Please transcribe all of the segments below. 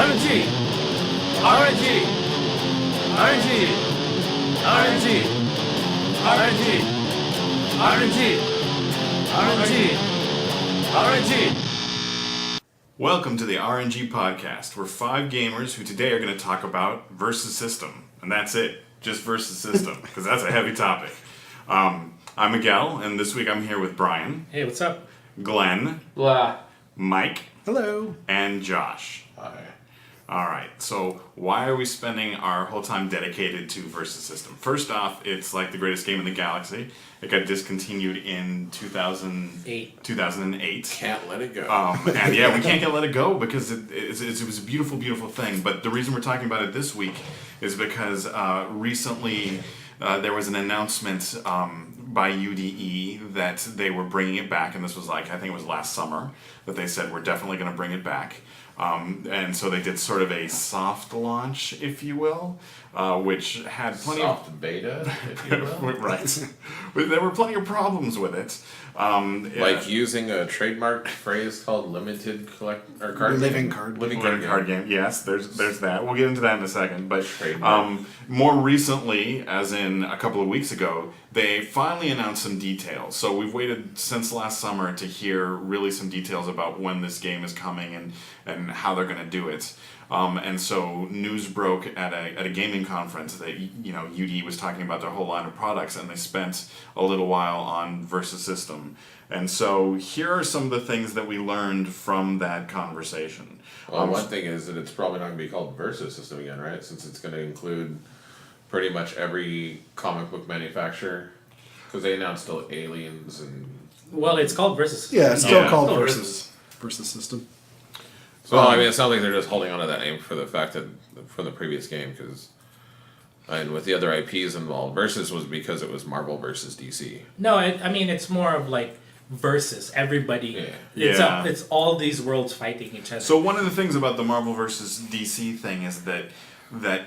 RNG, RNG, RNG, RNG, RNG, RNG, RNG, RNG. Welcome to the RNG Podcast. We're five gamers who today are going to talk about versus system. And that's it. Just versus system. Because that's a heavy topic. I'm Miguel, and this week I'm here with Brian. Hey, what's up? Glenn. Blah. Mike. Hello. And Josh. Hi. Alright, so why are we spending our whole time dedicated to versus system? First off, it's like the greatest game in the galaxy. It got discontinued in 2008. Can't let it go. And yeah, we can't let it go because it was a beautiful, beautiful thing. But the reason we're talking about it this week is because recently there was an announcement by UDE that they were bringing it back, and this was I think it was last summer, that they said we're definitely going to bring it back. And so they did sort of a soft launch, if you will, which had plenty soft beta, if you will. Right. There were plenty of problems with it. Like using a trademark phrase called limited card living card game. Yes, there's that. We'll get into that in a second. But more recently, as in a couple of weeks ago, they finally announced some details. So we've waited since last summer to hear really some details about when this game is coming and how they're going to do it. And so news broke at a gaming conference that UDE was talking about their whole line of products, and they spent a little while on versus system. And so here are some of the things that we learned from that conversation. Well, one thing is that it's probably not going to be called versus system again, right? Since it's going to include pretty much every comic book manufacturer, because they announced still Aliens and. Well, it's called versus. Yeah, it's still called versus system. So I mean, it sounds like they're just holding on to that name for the fact that from the previous game, because, and with the other IPs involved, versus was because it was Marvel versus DC. No, I mean it's more of like versus everybody. Yeah. It's all these worlds fighting each other. So one of the things about the Marvel versus DC thing is that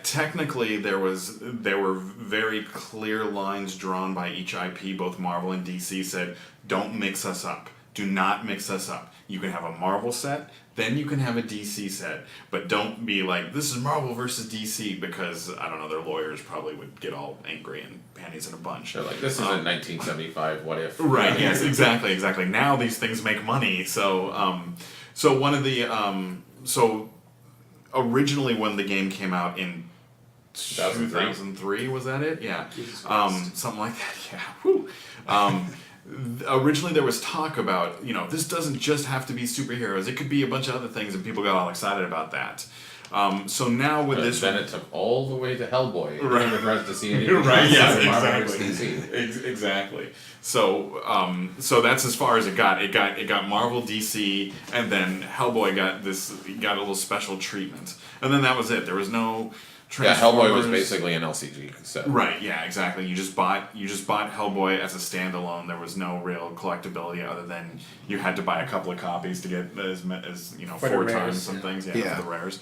technically there were very clear lines drawn by each IP. Both Marvel and DC said, don't mix us up. Do not mix us up. You can have a Marvel set, then you can have a DC set, but don't be like, this is Marvel versus DC, because, I don't know, their lawyers probably would get all angry and panties in a bunch. They're like, this isn't 1975, what if? Right, yes, exactly. Now these things make money, so one of the, so originally when the game came out in 2003, was that it? Yeah. Something like that, yeah. Whew. Originally there was talk about, this doesn't just have to be superheroes, it could be a bunch of other things, and people got all excited about that. So now with this... Then it took all the way to Hellboy in order for us to see anything. Right, yes, exactly. So that's as far as it got. It got Marvel, DC, and then Hellboy got a little special treatment. And then that was it. There was no... Yeah, Hellboy was basically an LCG set. Right, yeah, exactly. You just bought Hellboy as a standalone. There was no real collectability other than you had to buy a couple of copies to get as 4 times some things, for the rares.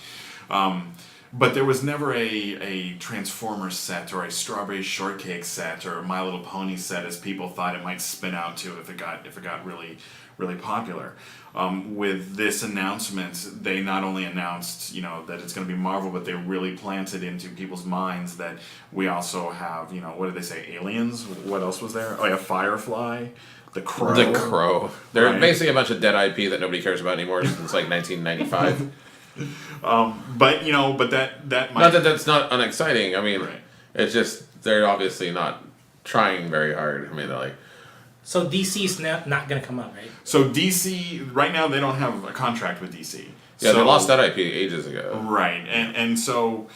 But there was never a Transformers set or a Strawberry Shortcake set or a My Little Pony set as people thought it might spin out to if it got really, really popular. With this announcement, they not only announced, that it's going to be Marvel, but they really planted into people's minds that we also have, what did they say, Aliens? What else was there? Oh yeah, Firefly, The Crow. The Crow. They're basically a bunch of dead IP that nobody cares about anymore since 1995. But that might... Not that that's not unexciting. I mean, It's just they're obviously not trying very hard. I mean, they're like... So DC's not going to come up, right? So DC, right now, they don't have a contract with DC. Yeah, they lost that IP ages ago. Right, and so,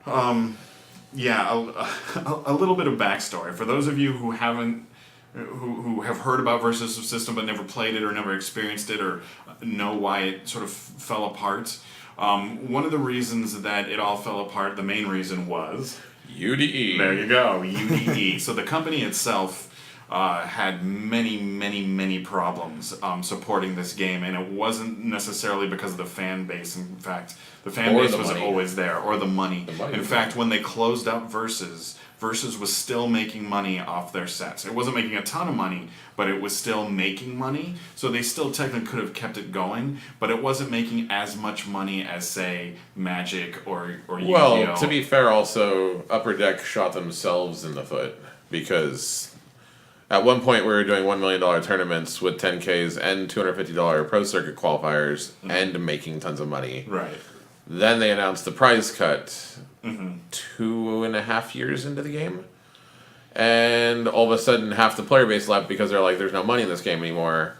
a little bit of backstory. For those of you who haven't, who have heard about Versus System but never played it or never experienced it or know why it sort of fell apart, one of the reasons that it all fell apart, the main reason was... UDE. There you go, UDE. So the company itself... had many problems supporting this game, and it wasn't necessarily because of the fan base. In fact, the fan base was always there, or the money. In fact, when they closed up Versus, Versus was still making money off their sets. It wasn't making a ton of money, but it was still making money. So they still technically could have kept it going, but it wasn't making as much money as, say, Magic or Yu-Gi-Oh! Well, to be fair, also, Upper Deck shot themselves in the foot because at one point we were doing $1 million tournaments with 10Ks and $250 Pro Circuit qualifiers and making tons of money. Right. Then they announced the prize cut 2.5 years into the game. And all of a sudden half the player base left because they're like, there's no money in this game anymore.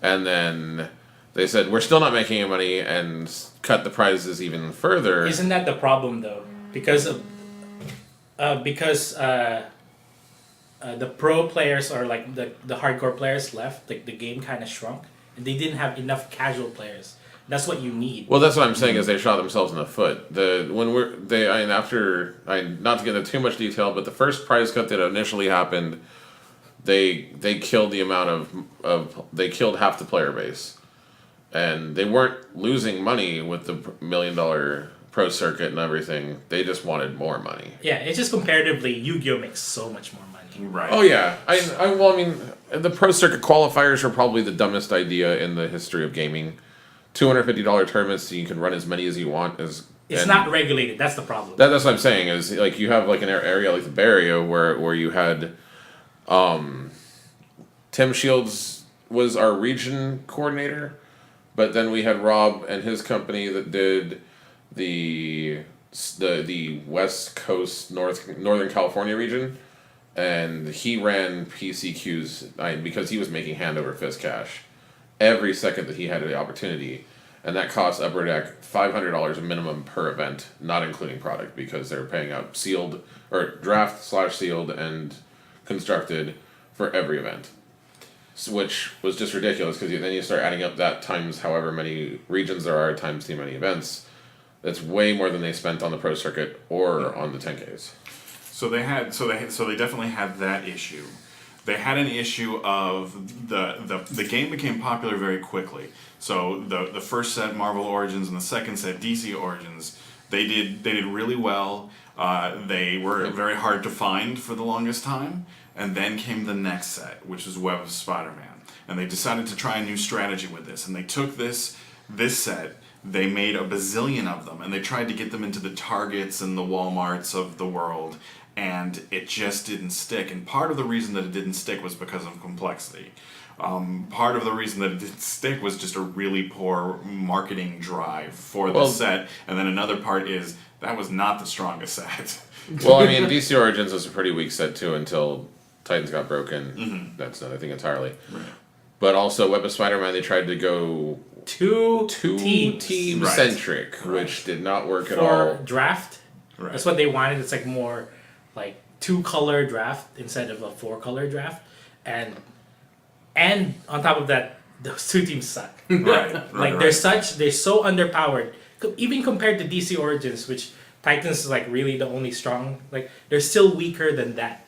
And then they said, we're still not making any money and cut the prizes even further. Isn't that the problem though? Because the pro players or like the hardcore players left, like the game kind of shrunk, and they didn't have enough casual players. That's what you need. Well, that's what I'm saying is they shot themselves in the foot. Not to get into too much detail, but the first prize cut that initially happened, they killed the amount of they killed half the player base, and they weren't losing money with the $1 million pro circuit and everything. They just wanted more money. Yeah, it's just comparatively, Yu-Gi-Oh makes so much more money. Right. Oh yeah, I mean, the pro circuit qualifiers are probably the dumbest idea in the history of gaming. $250 tournaments, so you can run as many as you want. It's not regulated. That's the problem. That's what I'm saying. Is like you have like an area like the Bay Area where you had, Tim Shields was our region coordinator, but then we had Rob and his company that did the West Coast Northern California region, and he ran PCQs because he was making hand over fist cash every second that he had the opportunity, and that cost Upper Deck $500 minimum per event, not including product, because they're paying out sealed or draft/sealed and constructed for every event, which was just ridiculous because then you start adding up that times however many regions there are times the many events. That's way more than they spent on the pro circuit or on the 10Ks. So they definitely had that issue. They had an issue of the game became popular very quickly. So the first set, Marvel Origins, and the second set, DC Origins, they did really well. They were very hard to find for the longest time. And then came the next set, which was Web of Spider-Man. And they decided to try a new strategy with this. And they took this set, they made a bazillion of them, and they tried to get them into the Targets and the Walmarts of the world. And it just didn't stick. And part of the reason that it didn't stick was because of complexity. Part of the reason that it didn't stick was just a really poor marketing drive for the set. And then another part is that was not the strongest set. Well, I mean, DC Origins was a pretty weak set too until Titans got broken. That's another thing entirely. Right. But also, Web of Spider-Man, they tried to go Two team centric, which did not work at all. For draft, that's what they wanted. It's like more like 2-color draft instead of a 4-color draft, and on top of that, those two teams suck. They're so underpowered, even compared to DC Origins, which Titans is like really the only strong. Like they're still weaker than that.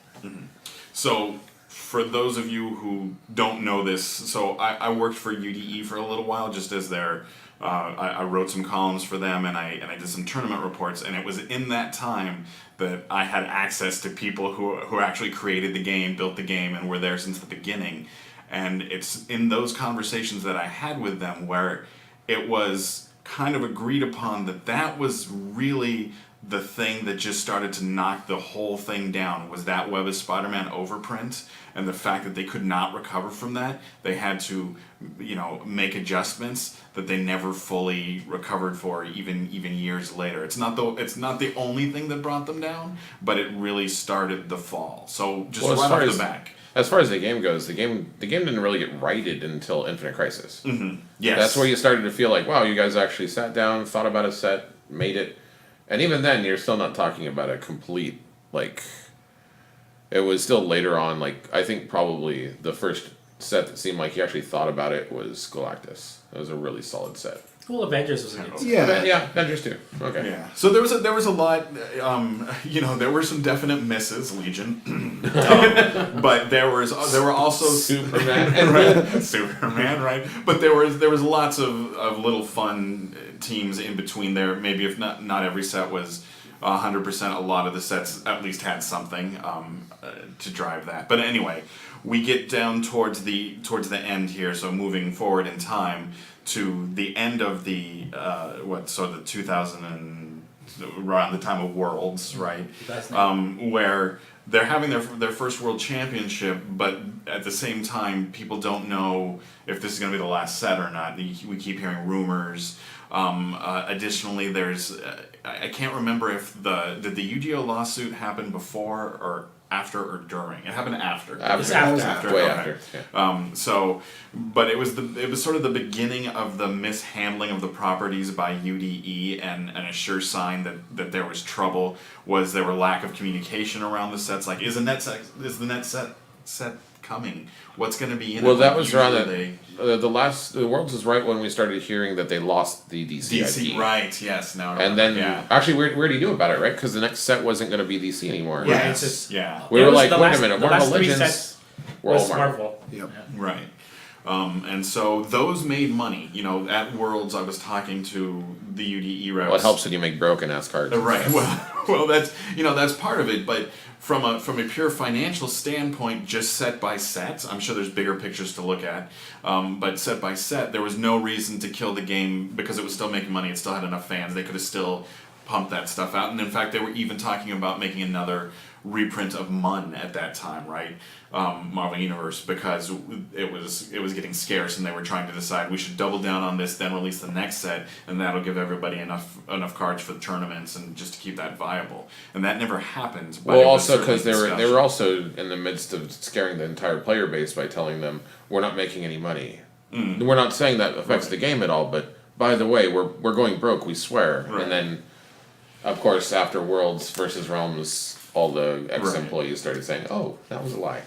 So, for those of you who don't know this, so I worked for UDE for a little while, just as their, I wrote some columns for them, and I did some tournament reports, and it was in that time that I had access to people who actually created the game, built the game, and were there since the beginning. And it's in those conversations that I had with them where it was kind of agreed upon that was really the thing that just started to knock the whole thing down, was that Web of Spider-Man overprint, and the fact that they could not recover from that. They had to, make adjustments that they never fully recovered for, even years later. It's not the only thing that brought them down, but it really started the fall. So just right off the back. As far as the game goes, the game didn't really get righted until Infinite Crisis. Yes. That's where you started to feel like, wow, you guys actually sat down, thought about a set, made it. And even then, you're still not talking about a complete, it was still later on, I think probably the first set that seemed like he actually thought about it was Galactus. It was a really solid set. Well, Avengers was a good set. Yeah, Avengers too. Okay. Yeah. So there was a lot, there were some definite misses, Legion. But there were also Superman. Superman, right? But there was lots of little fun teams in between there. Maybe if not every set was 100%. A lot of the sets at least had something to drive that. But anyway, we get down towards the end here. So moving forward in time to the end of the the 2000 and around the time of Worlds, right? Where they're having their first World Championship, but at the same time, people don't know if this is going to be the last set or not. We keep hearing rumors. Additionally, there's I can't remember if did the UDO lawsuit happen before or after or during. It happened after. After. Way after. Yeah. But it was sort of the beginning of the mishandling of the properties by UDE, and a sure sign that there was trouble was there were lack of communication around the sets. Like, is the net set coming? What's going to be in it? Well, that was around the Worlds was right when we started hearing that they lost the DC. Right? Yes. Now. And then actually, we already knew about it, right? Because the next set wasn't going to be DC anymore. Yeah, it's just we were like, wait a minute, Marvel Legends. Was Marvel. Yep. Right. And so those made money. You know, at Worlds, I was talking to the UDE reps. Well, it helps when you make broken ass cards. Right. Well, that's part of it. But from a pure financial standpoint, just set by set, I'm sure there's bigger pictures to look at. But set by set, there was no reason to kill the game because it was still making money. It still had enough fans. They could have still pumped that stuff out. And in fact, they were even talking about making another reprint of Mun at that time, right? Marvel Universe, because it was getting scarce, and they were trying to decide we should double down on this, then release the next set, and that'll give everybody enough cards for the tournaments and just to keep that viable. And that never happened. Well, also because they were also in the midst of scaring the entire player base by telling them we're not making any money. We're not saying that affects the game at all, but by the way, we're going broke, we swear. Right. And then, of course, after Worlds versus Realms, all the ex-employees started saying, oh, that was a lie.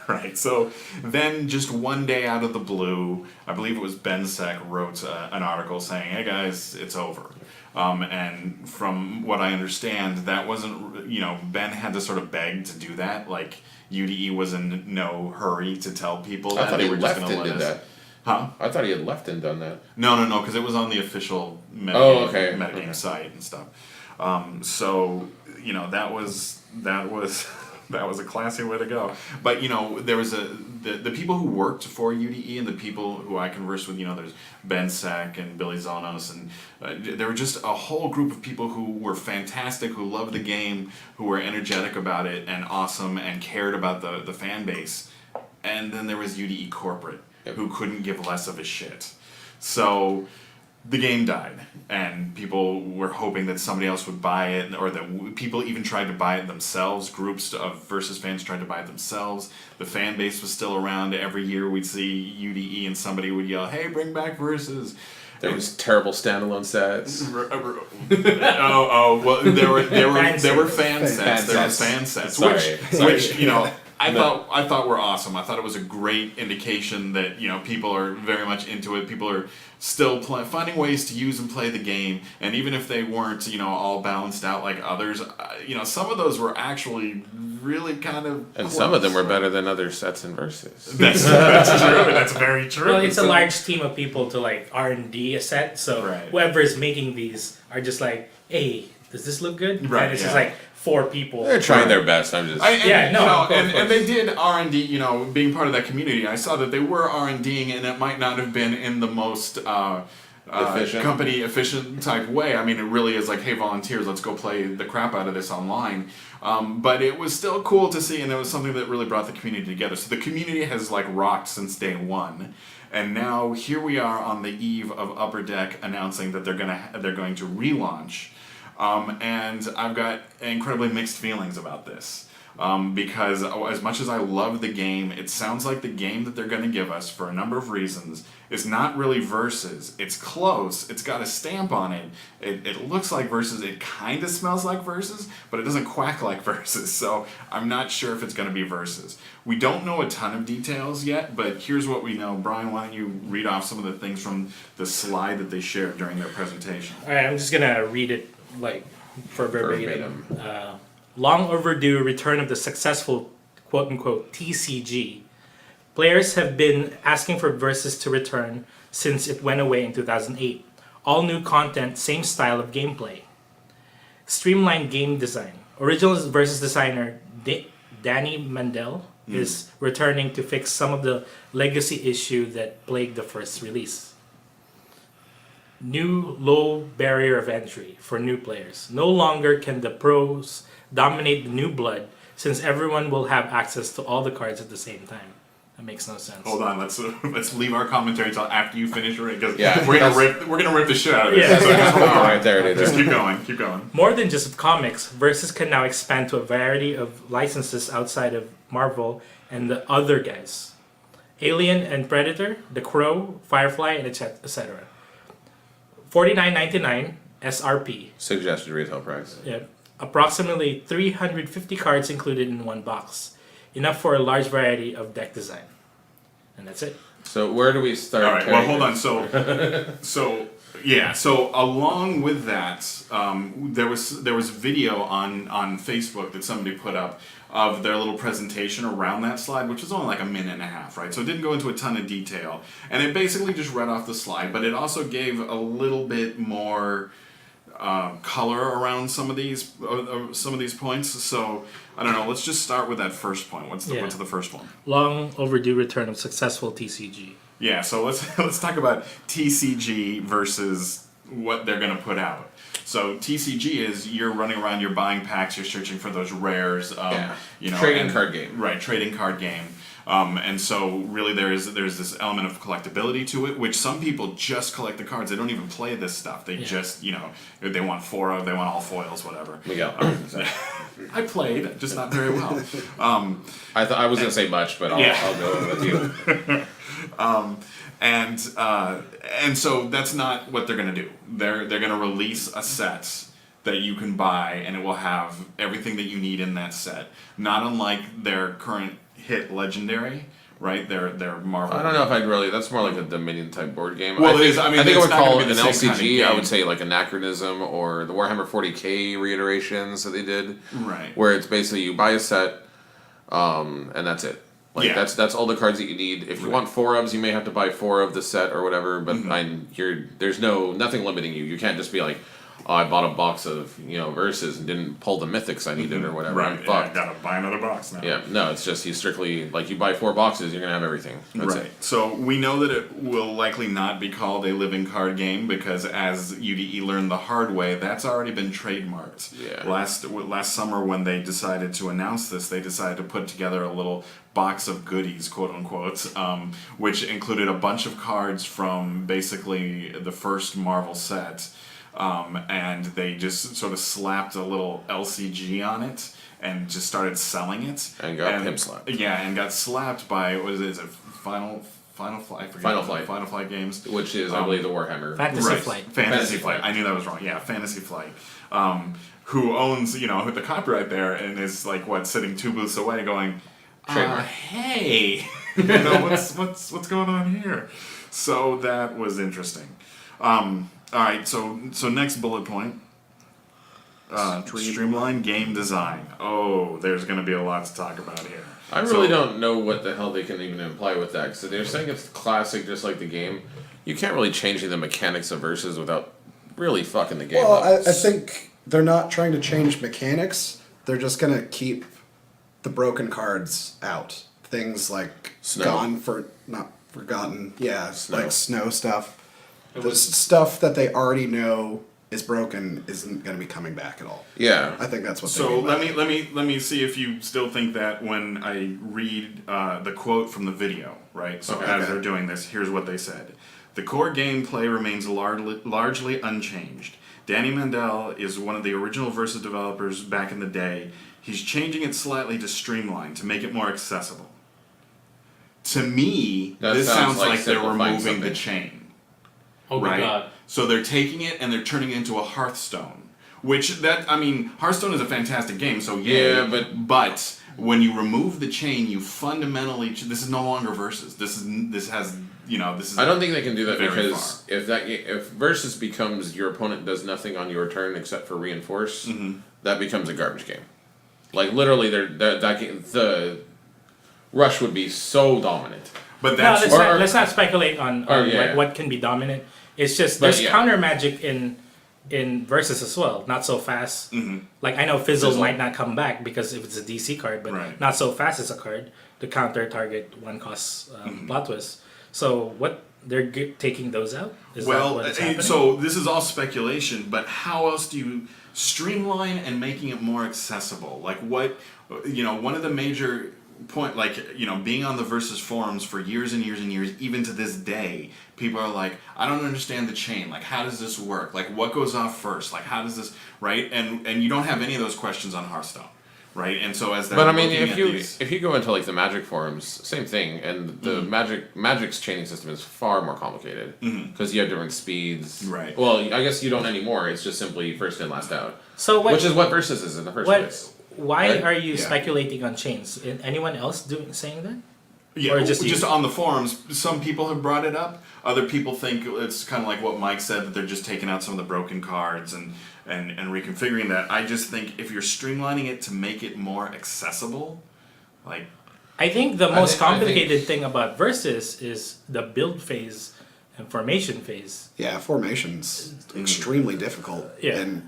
Right. So then just one day out of the blue, I believe it was Ben Sek wrote an article saying, hey guys, it's over. And from what I understand, that wasn't, Ben had to sort of beg to do that. Like, UDE was in no hurry to tell people that they were just going to let us. That. Huh? I thought he had left and done that. No, because it was on the official metagame site and stuff. So, that was a classy way to go. But there was the people who worked for UDE and the people who I conversed with. There's Ben Sek and Billy Zonos, and there were just a whole group of people who were fantastic, who loved the game, who were energetic about it and awesome and cared about the fan base. And then there was UDE corporate, who couldn't give less of a shit. So the game died, and people were hoping that somebody else would buy it, or that people even tried to buy it themselves. Groups of Versus fans tried to buy it themselves. The fan base was still around. Every year we'd see UDE and somebody would yell, hey, bring back Versus. There was terrible standalone sets. Well, there were fan sets. Which I thought were awesome. I thought it was a great indication that people are very much into it. People are still finding ways to use and play the game, and even if they weren't all balanced out like others, some of those were actually really kind of and close. Some of them were better than other sets and Versus. That's true. That's very true. Well, it's a large team of people to R&D a set, so whoever is making these are just like, hey, does this look good? Right. And it's just like 4 people. They're trying their best. I'm just and they did R&D. Being part of that community, I saw that they were R&Ding, and it might not have been in the most company efficient type way. I mean, it really is like, hey, volunteers, let's go play the crap out of this online. But it was still cool to see, and it was something that really brought the community together. So the community has rocked since day one. And now here we are on the eve of Upper Deck announcing that they're going to relaunch. And I've got incredibly mixed feelings about this. Because as much as I love the game, it sounds like the game that they're going to give us, for a number of reasons, is not really Versus. It's close. It's got a stamp on it. It looks like Versus. It kind of smells like Versus, but it doesn't quack like Versus. So I'm not sure if it's going to be Versus. We don't know a ton of details yet, but here's what we know. Brian, why don't you read off some of the things from the slide that they shared during their presentation? All right, I'm just going to read it for verbatim. Long overdue return of the successful quote-unquote TCG. Players have been asking for Versus to return since it went away in 2008. All new content, same style of gameplay. streamlined game design. Original versus designer Danny Mandel is returning to fix some of the legacy issue that plagued the first release. New low barrier of entry for new players. No longer can the pros dominate the new blood, since everyone will have access to all the cards at the same time. That makes no sense. Hold on, let's leave our commentary until after you finish it, because Yeah, we're gonna rip the shit out of this. Yeah. So just hold on. Right there it is. Just keep going. More than just comics, Versus can now expand to a variety of licenses outside of Marvel and the other guys. Alien and Predator, The Crow, Firefly, and etc. $49.99 SRP. Suggested retail price. Yeah. Approximately 350 cards included in one box. Enough for a large variety of deck design. And that's it. So where do we start? All right. Well, hold this? on. So along with that, there was video on Facebook that somebody put up of their little presentation around that slide, which was only like a minute and a half, right? So it didn't go into a ton of detail, and it basically just read off the slide, but it also gave a little bit more color around some of these points. So I don't know. Let's just start with that first point. What's the first one? Long overdue return of successful TCG. Yeah. So let's talk about TCG versus what they're going to put out. So TCG is you're running around, you're buying packs, you're searching for those rares. Trading card game. Right, trading card game. And so really there's this element of collectability to it, which some people just collect the cards. They don't even play this stuff. They just, they want four, they want all foils, whatever. Miguel. I played, just not very well. I was going to say much, but I'll go with you. And so that's not what they're going to do. They're going to release a set that you can buy, and it will have everything that you need in that set. Not unlike their current hit Legendary, right? Their Marvel. I don't know if I'd really. That's more like a Dominion type board game. Well, I think, it is. I mean, I think I it's would not gonna call be it an the same kind of LCG. I game. would say like Anachronism or the Warhammer 40k reiterations that they did. Right. Where it's basically you buy a set, and that's it. Like that's all the cards that you need. If you want 4 ofs, you may have to buy 4 of the set or whatever. But there's nothing limiting you. You can't just be like, oh, I bought a box of Versus and didn't pull the mythics I needed or whatever. Right. I'm Yeah, fucked. gotta buy another box now. Yeah. No, it's just you strictly like you buy 4 boxes, you're gonna have everything. That's Right. it. So we know that it will likely not be called a living card game because, as UDE learned the hard way, that's already been trademarked. Yeah. Last summer, when they decided to announce this, they decided to put together a little box of goodies, quote unquote, which included a bunch of cards from basically the first Marvel set. And they just sort of slapped a little LCG on it and just started selling it. And got pimp slapped. Yeah, and got slapped by, what is it, Final Flight? I forget. Final Flight Games. Which is, I believe, the Warhammer. Fantasy Flight. Fantasy Flight. I knew that was wrong. Yeah, Fantasy Flight. Who owns, the copyright there and is sitting 2 booths away going, hey, what's going on here? So that was interesting. All right, so next bullet point. Streamline game design. Oh, there's going to be a lot to talk about here. I really don't know what the hell they can even imply with that. Because they're saying it's classic, just like the game. You can't really change the mechanics of Versus without really fucking the game Well, up. I think they're not trying to change mechanics. They're just going to keep the broken cards out. Things like not forgotten. Yeah, like snow stuff. The stuff that they already know is broken isn't going to be coming back at all. Yeah. I think that's what they So mean. let me see if you still think that when I read the quote from the video, right? So as they're doing this, here's what they said. The core gameplay remains largely unchanged. Danny Mandel is one of the original Versus developers back in the day. He's changing it slightly to streamline, to make it more accessible. To me, this sounds like they're removing the chain. Oh my god. So they're taking it and they're turning it into a Hearthstone. Hearthstone is a fantastic game, so yeah, but when you remove the chain, you fundamentally this is no longer Versus. This is. I don't think they can do that because far. if Versus becomes your opponent does nothing on your turn except for reinforce, that becomes a garbage game. Like literally, the Rush would be so dominant. But that's let's not speculate on what can be dominant. It's just there's counter magic in in Versus as well. Not so fast. Like I know Fizzle might not come back because if it's a DC card, but not so fast as a card to counter target one cost plot twist. So what they're taking those out? Is that what is happening? So this is all speculation, but how else do you streamline and making it more accessible? Like what, one of the major being on the Versus forums for years and years and years, even to this day, people are like, I don't understand the chain. Like, how does this work? Like, what goes off first? Like, how does this, right? And you don't have any of those questions on Hearthstone, right? And so as they're if you go into like the Magic forums, same thing, and the Magic's chaining system is far more complicated because you have different speeds. Right. Well, I guess you don't anymore. It's just simply first in, last out. So which is what Versus is in the first place. Why are you speculating on chains? Anyone else saying that? Yeah, or just on the forums, some people have brought it up. Other people think it's kind of like what Mike said, that they're just taking out some of the broken cards and reconfiguring that. I just think if you're streamlining it to make it more accessible, like... I think the most complicated thing about Versus is the build phase and formation phase. Yeah, formation's extremely difficult. Yeah. And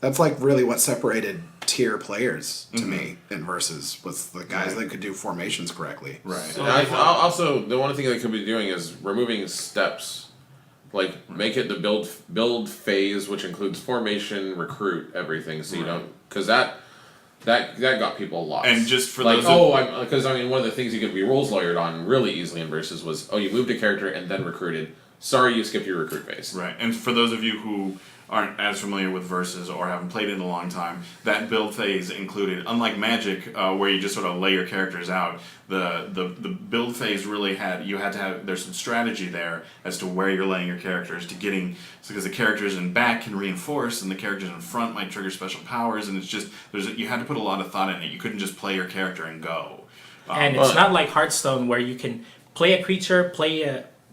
that's like really what separated tier players to me in Versus was the guys that could do formations correctly. Right. So also, the one thing they could be doing is removing steps. Like, make it the build phase, which includes formation, recruit, everything, so you don't... Because that got people lost. And just for like, those... because, one of the things you could be rules lawyered on really easily in Versus was, you moved a character and then recruited. Sorry, you skipped your recruit phase. Right. And for those of you who aren't as familiar with Versus or haven't played it in a long time, that build phase included, unlike Magic, where you just sort of lay your characters out, the build phase really there's some strategy there as to where you're laying your characters because the characters in back can reinforce and the characters in front might trigger special powers, and it's just, you had to put a lot of thought in it. You couldn't just play your character and go. And it's not like Hearthstone where you can play a creature,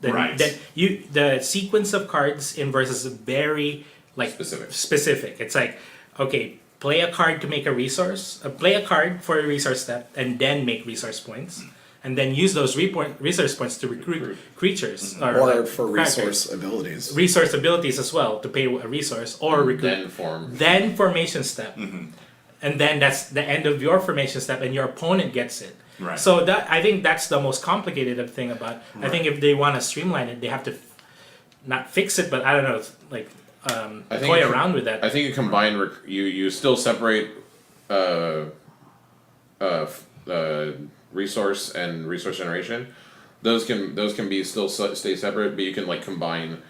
the sequence of cards in Versus is very specific. It's like, okay, play a card to make a resource, play a card for a resource step, and then make resource points, and then use those resource points to recruit creatures or for resource abilities. Resource abilities as well to pay a resource or recruit. Then formation step, and then that's the end of your formation step, and your opponent gets it. Right. So I think that's the most complicated thing about. Right. I think if they want to streamline it, they have to not fix it, but I don't know, toy around with that. I think you combine. You still separate resource and resource generation. Those can be still stay separate, but you can combine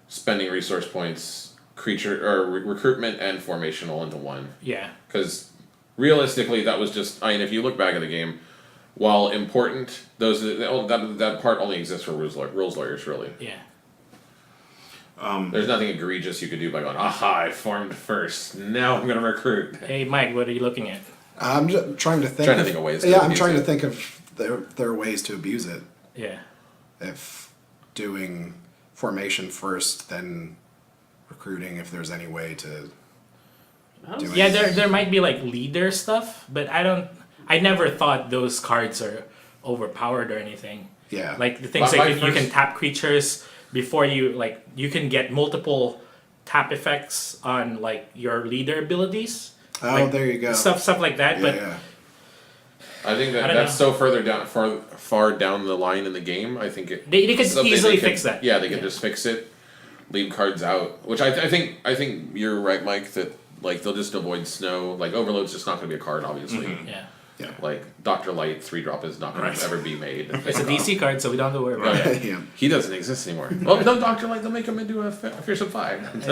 spending resource points, creature or recruitment and formational into one. Yeah. Because realistically, that was just. If you look back at the game, while important, that part only exists for rules lawyers, really. Yeah. There's nothing egregious you could do by going, I formed first. Now I'm going to recruit. Hey, Mike, what are you looking at? I'm just trying to think of ways. I'm trying to think of there are ways to abuse it. Yeah. If doing formation first, then recruiting, if there's any way to do it. Yeah, there might be leader stuff, but I never thought those cards are overpowered or anything. Yeah. Like the things you can tap creatures before you can get multiple tap effects on your leader abilities. Oh, there you go. Stuff like that. Yeah. I think that's so far down the line in the game. I think they could easily fix that. Yeah, they could just fix it, leave cards out. Which I think you're right, Mike. That they'll just avoid snow. Overload's just not going to be a card, obviously. Mm-hmm. Yeah. Yeah. Dr. Light 3-drop is not going to ever be made. It's a DC card, so we don't have to worry about it. Yeah. He doesn't exist anymore. Well, no, Dr. Light, they'll make him into a Fearsome 5.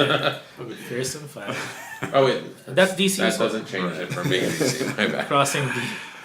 Fearsome 5. Oh, wait. That's DC. That doesn't change it from being DC. My bad. Crossing D.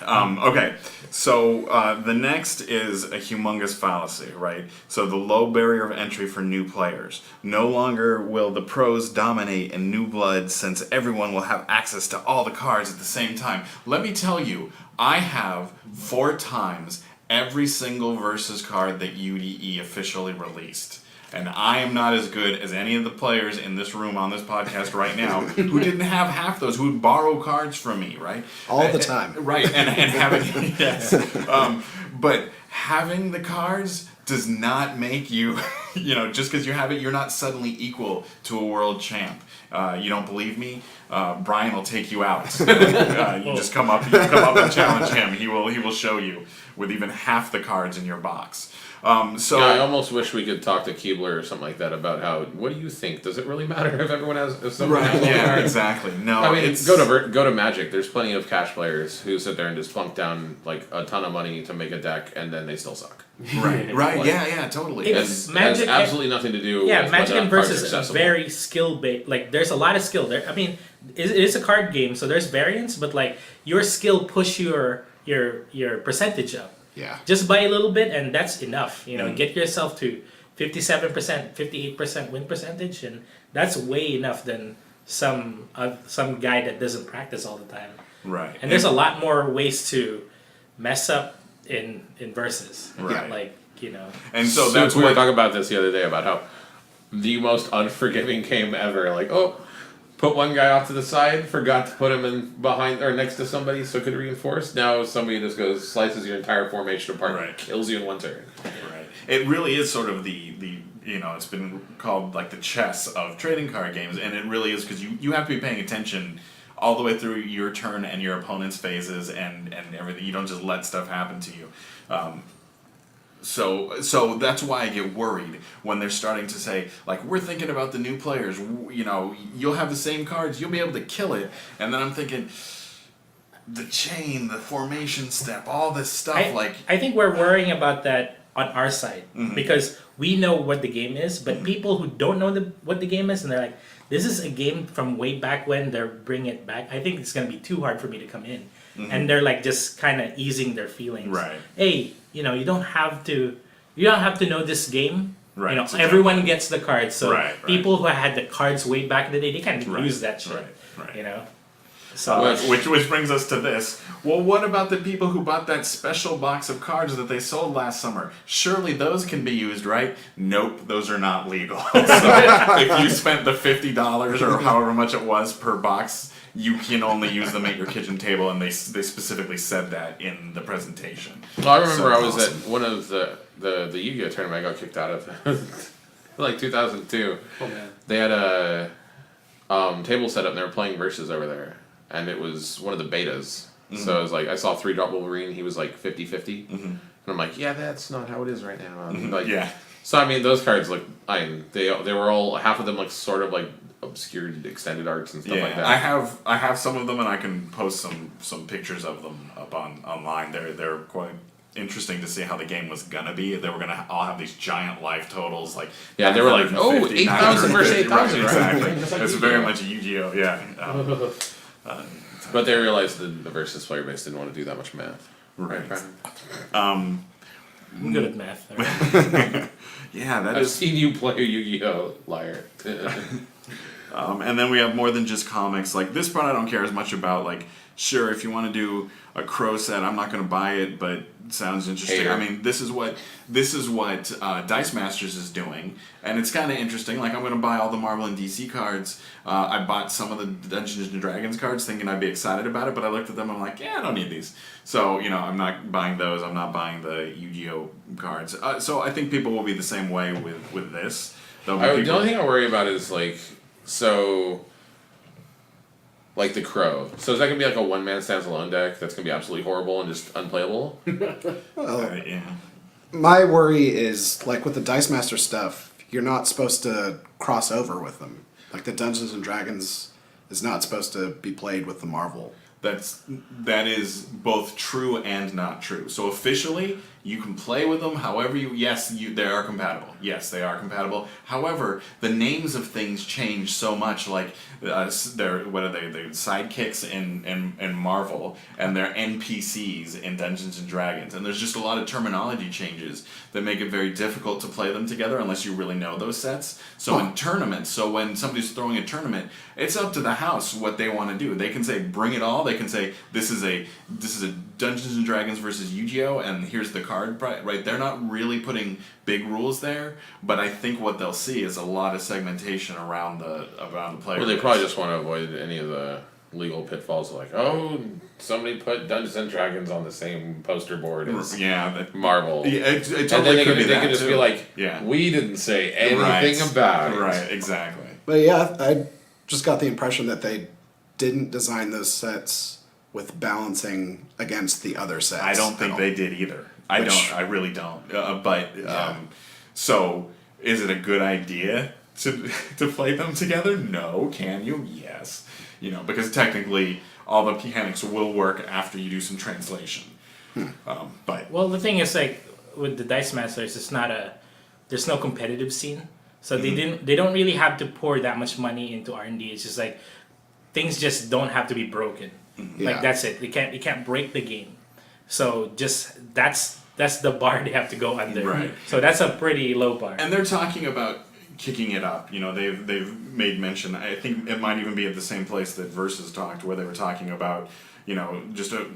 Okay, so the next is a humongous fallacy, right? So the low barrier of entry for new players. No longer will the pros dominate in new blood since everyone will have access to all the cards at the same time. Let me tell you, I have 4 times every single Versus card that UDE officially released. And I am not as good as any of the players in this room on this podcast right now who didn't have half those, who would borrow cards from me, right? All the time. Right, and having, yes. But having the cards does not make you just because you have it, you're not suddenly equal to a world champ. You don't believe me? Brian will take you out. You just come up and challenge him. He will show you with even half the cards in your box. I almost wish we could talk to Keebler or something like that about what do you think? Does it really matter if everyone has someone has Yeah, cards? exactly. No, I mean, go to Magic. There's plenty of cash players who sit there and just plunk down like a ton of money to make a deck, and then they still suck. Right. Like, Yeah, totally. It has absolutely nothing to do. Yeah, with Magic whether and cards Versus are is very skill based. Like, there's a lot of skill there. I mean, it is a card game, so there's variance, but like your skill push your percentage up. Yeah. Just by a little bit, and that's enough. Get yourself to 57%, 58% win percentage, and that's way enough than some guy that doesn't practice all the time. Right. And there's a lot more ways to mess up in Versus. Right. And so that's we were talking about this the other day about how the most unforgiving game ever. Like, put one guy off to the side, forgot to put him in behind or next to somebody so it could reinforce. Now somebody just slices your entire formation apart, and kills you in one turn. Right. It really is sort of the it's been called like the chess of trading card games, and it really is because you have to be paying attention all the way through your turn and your opponent's phases and everything. You don't just let stuff happen to you. So that's why I get worried when they're starting to say, like, we're thinking about the new players, you'll have the same cards, you'll be able to kill it. And then I'm thinking, the chain, the formation step, all this stuff, I think we're worrying about that on our side because we know what the game is, but people who don't know what the game is and they're like, this is a game from way back when, they're bringing it back. I think it's going to be too hard for me to come in. And they're like just kind of easing their feelings. Right. Hey, you don't have to know this game. Right. Everyone gets the cards. So Right. people who had the cards way back in the day, they can't use that shit. Right. So which brings us to this. Well, what about the people who bought that special box of cards that they sold last summer? Surely those can be used, right? Nope, those are not legal. So if you spent the $50 or however much it was per box, you can only use them at your kitchen table, and they specifically said that in the presentation. Well, I remember I was at one of the Yu-Gi-Oh tournament I got kicked out of, like 2002. Oh man. They had a table set up and they were playing Versus over there, and it was one of the betas. So I was like, I saw 3-drop Wolverine, he was like 50-50, and I'm like, yeah, that's not how it is right now. Like, yeah. So I mean, those cards look. They were all, half of them like sort of like obscured extended arts and stuff like that. I have some of them, and I can post some pictures of them up online. They're quite interesting to see how the game was gonna be. They were gonna all have these giant life totals, like they were like 8,000 versus 8,000, right? Exactly. Like It's Yu-Gi-Oh. very much a Yu-Gi-Oh. Yeah. But they realized the Versus player base didn't want to do that much math. Right. I'm good at math. Yeah, I've seen you play Yu-Gi-Oh, liar. And then we have more than just comics. Like this part I don't care as much about. Like, sure, if you want to do a Crow set, I'm not going to buy it, but it sounds interesting. Hater. I mean, this is what Dice Masters is doing, and it's kind of interesting. Like, I'm going to buy all the Marvel and DC cards. I bought some of the Dungeons and Dragons cards, thinking I'd be excited about it, but I looked at them and I'm like, yeah, I don't need these. So I'm not buying those. I'm not buying the Yu-Gi-Oh cards. So I think people will be the same way with this. The only thing I worry about is like the Crow. So is that going to be like a one-man standalone deck that's going to be absolutely horrible and just unplayable? Yeah. My worry is, like with the Dice Master stuff, you're not supposed to cross over with them. Like the Dungeons and Dragons is not supposed to be played with the Marvel. That is both true and not true. So officially, you can play with them however they are compatible. Yes, they are compatible. However, the names of things change so much. Like they're sidekicks in Marvel, and they're NPCs in Dungeons and Dragons. And there's just a lot of terminology changes that make it very difficult to play them together unless you really know those sets. So in tournaments, when somebody's throwing a tournament, it's up to the house what they want to do. They can say bring it all. They can say this is a Dungeons and Dragons versus Yu-Gi-Oh, and here's the card, right? They're not really putting big rules there, but I think what they'll see is a lot of segmentation around the players. Well, they probably just want to avoid any of the legal pitfalls like, oh, somebody put Dungeons and Dragons on the same poster board as Marvel. Yeah, it and totally then could be they that could just too. be like, yeah, we didn't say anything about it. Right, exactly. But yeah, I just got the impression that they didn't design those sets with balancing against the other sets. I don't think they did either. I really don't. So is it a good idea to play them together? No. Can you? Yes. Because technically all the mechanics will work after you do some translation. But well, the thing is, like with the Dice Masters, there's no competitive scene, so they don't really have to pour that much money into R&D. It's just like things just don't have to be broken. Like that's it. You can't break the game. So just that's the bar they have to go under. Right. So that's a pretty low bar. And they're talking about kicking it up. They've made mention. I think it might even be at the same place that Versus talked, where they were talking about just a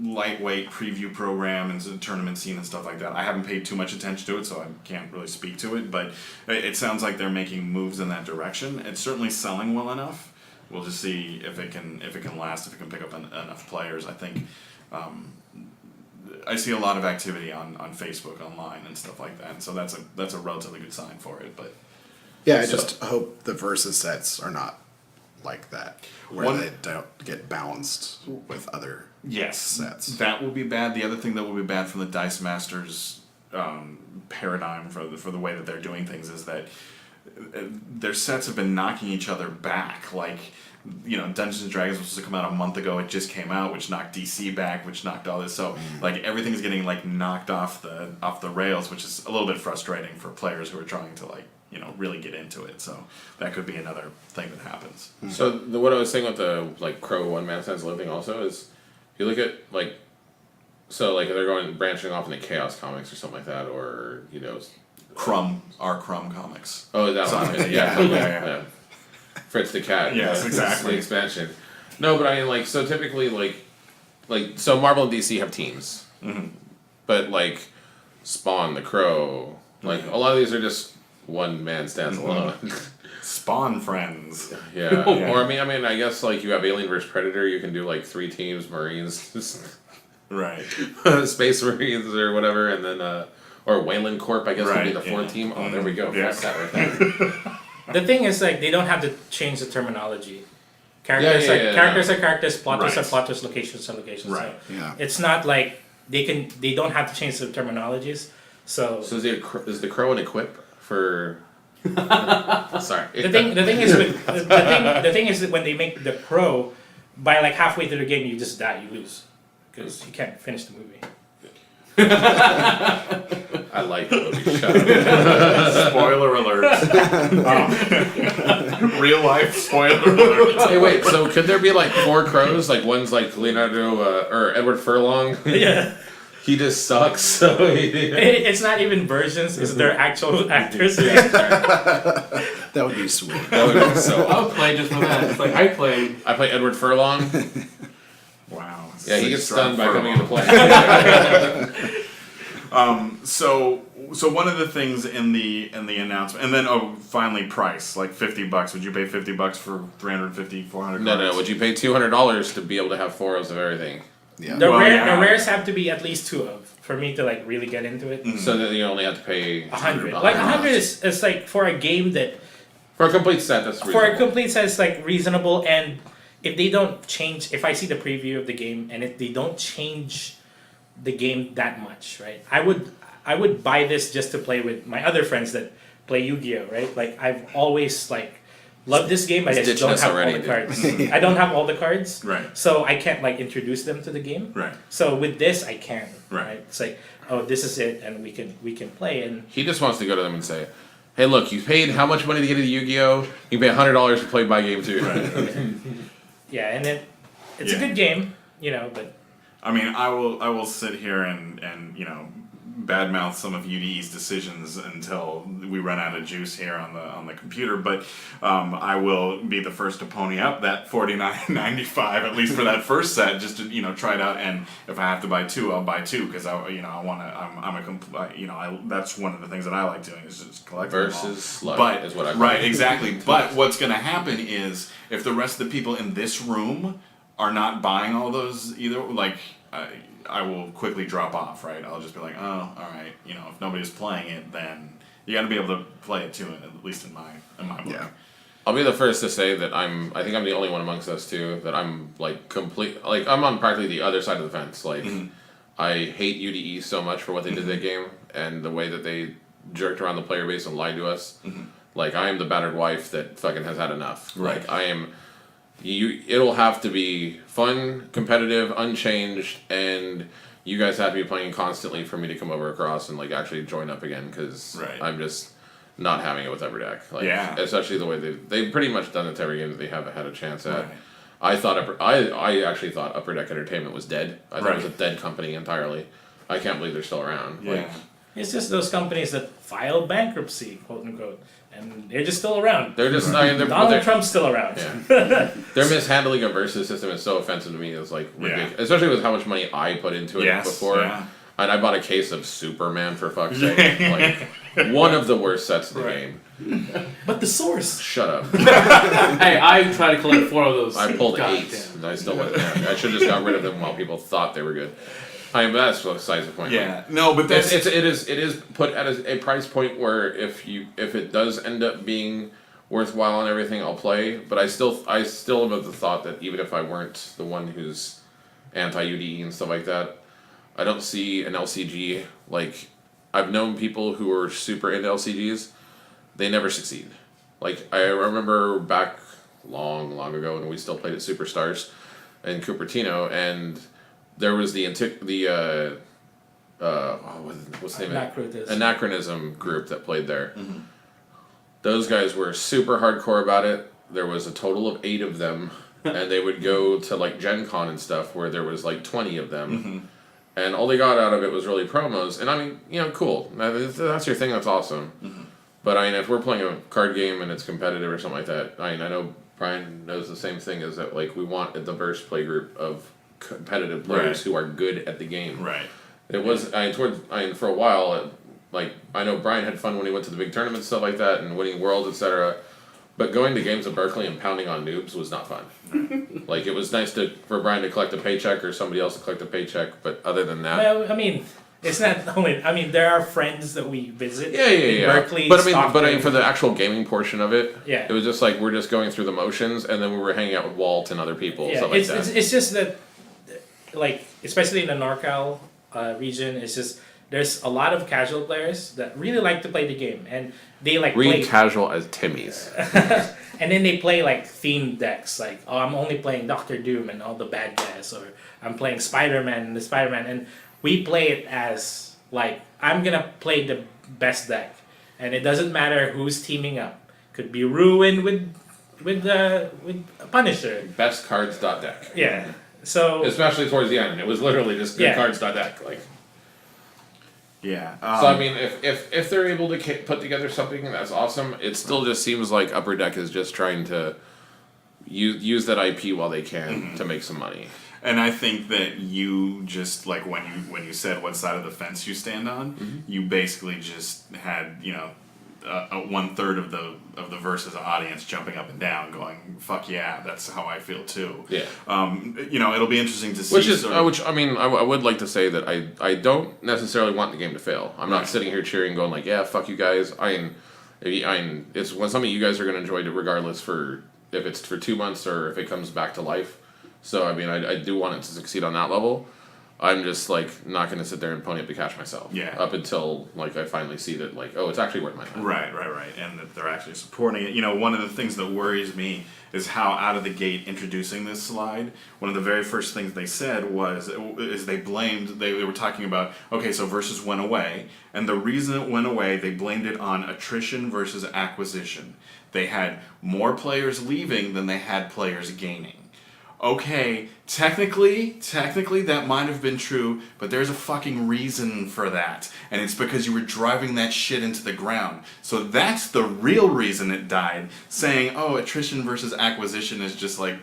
lightweight preview program and a tournament scene and stuff like that. I haven't paid too much attention to it, so I can't really speak to it. But it sounds like they're making moves in that direction. It's certainly selling well enough. We'll just see if it can last, if it can pick up enough players. I think I see a lot of activity on Facebook, online, and stuff like that. So that's a relatively good sign for it. But yeah, I just hope the Versus sets are not like that, where they don't get balanced with other sets. That will be bad. The other thing that will be bad from the Dice Masters paradigm for the way that they're doing things is that their sets have been knocking each other back. Like, Dungeons and Dragons was supposed to come out a month ago. It just came out, which knocked DC back, which knocked all this. So like everything's getting like knocked off the rails, which is a little bit frustrating for players who are trying to really get into it. So that could be another thing that happens. So what I was saying with the Crow one man sense living also is, if you look at they're branching off into Chaos Comics or something like that, or Crumb Comics. Oh, that one. Yeah. Fritz the Cat. Yes, exactly. The expansion. No, but I mean, so typically, so Marvel and DC have teams. Mm-hmm. But, Spawn, the Crow, a lot of these are just one man stands alone. Spawn friends. Yeah. Or, I guess, you have Alien vs. Predator, you can do, 3 teams, Marines. Right. Space Marines or whatever, and then, or Wayland Corp, I guess, would be the 4th team. Oh, there we go. Yeah. That's that right there. The thing is, they don't have to change the terminology. Characters are characters, plotters are plotters, locations are locations. Right. So it's not like they don't have to change the terminologies. So is the Crow an equip for? Sorry. The thing is that when they make the Crow, by halfway through the game you just die, you lose, because you can't finish the movie. I like the movie. Shut up. Spoiler alert. Real life spoiler alert. Hey, wait. So could there be 4 crows? One's Leonardo or Edward Furlong. Yeah. He just sucks. So it's not even versions; it's their actual actors. That would be sweet. That would be so. I would play just for that. It's I play Edward Furlong. Wow. Yeah, he gets stunned by coming into play. So one of the things in the announcement, and then finally price, $50. Would you pay $50 for 350, 400 cards? No. Would you pay $200 to be able to have 4 of everything? Yeah. The rares have to be at least 2 of for me to really get into it. Mm-hmm. So then you only have to pay $100. 100 is for a game that for a complete set. That's reasonable. For a complete set, it's reasonable. And if they don't change, if I see the preview of the game and if they don't change the game that much, right? I would buy this just to play with my other friends that play Yu-Gi-Oh, right? I've always loved this game. I just don't have all the cards. I don't have all the cards, right? So I can't introduce them to the game, right? So with this, I can, right? It's this is it, and we can play. And he just wants to go to them and say, "Hey, look, you paid how much money to get into Yu-Gi-Oh? You pay $100 to play by game 2." Right. Yeah, and then it's a good game, but. I will sit here and badmouth some of UDE's decisions until we run out of juice here on the computer, but I will be the first to pony up that $49.95 at least for that first set, just to try it out. And if I have to buy two, I'll buy two because I want to. That's one of the things that I like doing is just collecting versus them all. Luck is what I right exactly. But what's going to happen is if the rest of the people in this room are not buying all those either, like. I will quickly drop off, right? I'll just be like, oh, all right. If nobody's playing it, then you got to be able to play it too, at least in my book. Yeah. I'll be the first to say that I think I'm the only one amongst us too that I'm I'm on practically the other side of the fence. Like, I hate UDE so much for what they did that game and the way that they jerked around the player base and lied to us. Like, I am the battered wife that fucking has had enough. Right. Like, I am. It'll have to be fun, competitive, unchanged, and you guys have to be playing constantly for me to come over across and actually join up again because I'm just not having it with Upper Deck. Especially the way they've pretty much done it to every game that they haven't had a chance at. Right. I actually thought Upper Deck Entertainment was dead. I thought it was a dead company entirely. I can't believe they're still around. Yeah. It's just those companies that file bankruptcy, quote unquote, and they're just still around. They're just Donald Trump's still around. Yeah. Their mishandling of Versus system is so offensive to me. It's ridiculous, especially with how much money I put into it before. Yeah. And I bought a case of Superman for fuck's sake. One of the worst sets of the game. But the source. Shut up. Hey, I tried to collect 4 of those. I pulled 8, and I still wasn't happy. I should have just got rid of them while people thought they were good. That's besides the point. Yeah, no, but that's it is put at a price point where if it does end up being worthwhile and everything, I'll play. But I still am of the thought that even if I weren't the one who's anti-UDE and stuff like that, I don't see an LCG I've known people who are super into LCGs, they never succeed. I remember back long ago when we still played at Superstars in Cupertino and. There was what's the name of it? Anachronism group that played there. Those guys were super hardcore about it. There was a total of 8 of them, and they would go to Gen Con and stuff where there was 20 of them, and all they got out of it was really promos. And I mean, cool. That's your thing. That's awesome. But I mean, if we're playing a card game and it's competitive or something like that, I know Brian knows the same thing. Is that we want a diverse play group of competitive players who are good at the game. Right. It was for a while. I know Brian had fun when he went to the big tournaments, stuff like that, and winning worlds, etc. But going to games of Berkeley and pounding on noobs was not fun. It was nice for Brian to collect a paycheck or somebody else to collect a paycheck, but other than that, well, I mean, it's not only. I mean, there are friends that we visit. Yeah. Berkeley, but I mean, for the actual gaming portion of it, it was just we're just going through the motions, and then we were hanging out with Walt and other people, stuff like that. It's just that. Especially in the NorCal region, it's just there's a lot of casual players that really like to play the game, and they play casual as Timmy's, and then they play themed decks, I'm only playing Doctor Doom and all the bad guys, or I'm playing Spider-Man and the Spider-Man, and we play it as I'm gonna play the best deck, and it doesn't matter who's teaming up. Could be Ruin with Punisher. Best cards deck. Yeah. So especially towards the end, it was literally just good cards deck. Yeah. So I mean, if they're able to put together something that's awesome, it still just seems like Upper Deck is just trying to use that IP while they can to make some money. And I think that you just when you said what side of the fence you stand on, you basically just had 1/3 of the Versus audience jumping up and down, going "fuck yeah," that's how I feel too. Yeah. It'll be interesting to see. Which I mean, I would like to say that I don't necessarily want the game to fail. I'm not sitting here cheering, going yeah, fuck you guys. It's something you guys are going to enjoy, regardless if it's for 2 months or if it comes back to life. So I mean, I do want it to succeed on that level. I'm just not going to sit there and pony up the cash myself. Yeah. Up until I finally see that it's actually worth my time. Right, and that they're actually supporting it. One of the things that worries me is how out of the gate introducing this slide. One of the very first things they said is they were talking about so Versus went away, and the reason it went away, they blamed it on attrition versus acquisition. They had more players leaving than they had players gaining. okay, technically that might have been true, but there's a fucking reason for that. And it's because you were driving that shit into the ground. So that's the real reason it died. Saying, oh, attrition versus acquisition is just like,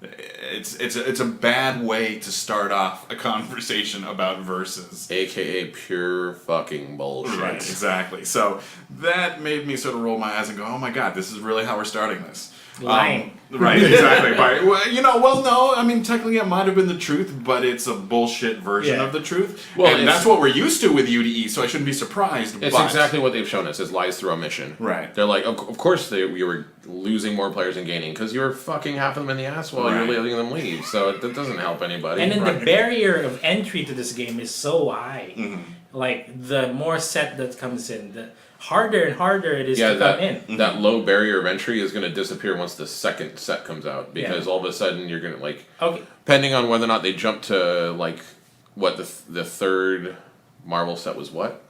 it's a bad way to start off a conversation about versus. AKA pure fucking bullshit. Right, exactly. So that made me sort of roll my eyes and go, oh my god, this is really how we're starting this. Lying. Right, exactly. No, I mean, technically it might have been the truth, but it's a bullshit version of the truth. Well, and that's what we're used to with UDE, so I shouldn't be surprised. It's exactly what they've shown us, is lies through omission. Right. They're like, of course you were losing more players and gaining, because you were fucking half of them in the ass while you're letting them leave, so that doesn't help anybody. And then the barrier of entry to this game is so high. Mm-hmm. Like, the more set that comes in, the harder and harder it is to come in. That low barrier of entry is going to disappear once the second set comes out, because all of a sudden you're going to, depending on whether or not they jump to, like, what the third Marvel set was what?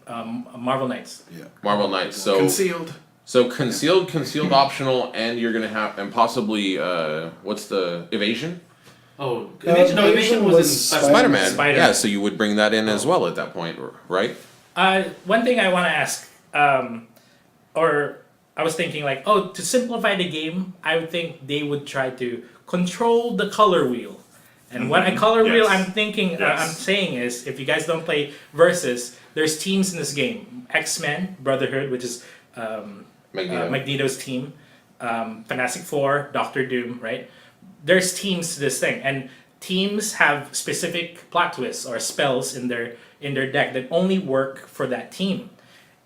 Marvel Knights. Yeah. Marvel Knights. So concealed. So concealed optional, and you're going to have, and possibly, what's the evasion? Oh, Evasion was in Spider-Man. Yeah, so you would bring that in as well at that point, right? One thing I want to ask, or I was thinking like, to simplify the game, I would think they would try to control the color wheel. And what a color wheel I'm thinking, I'm saying is, if you guys don't play Versus, there's teams in this game. X-Men, Brotherhood, which is Magneto's team, Fantastic Four, Doctor Doom, right? There's teams to this thing, and teams have specific plot twists or spells in their deck that only work for that team.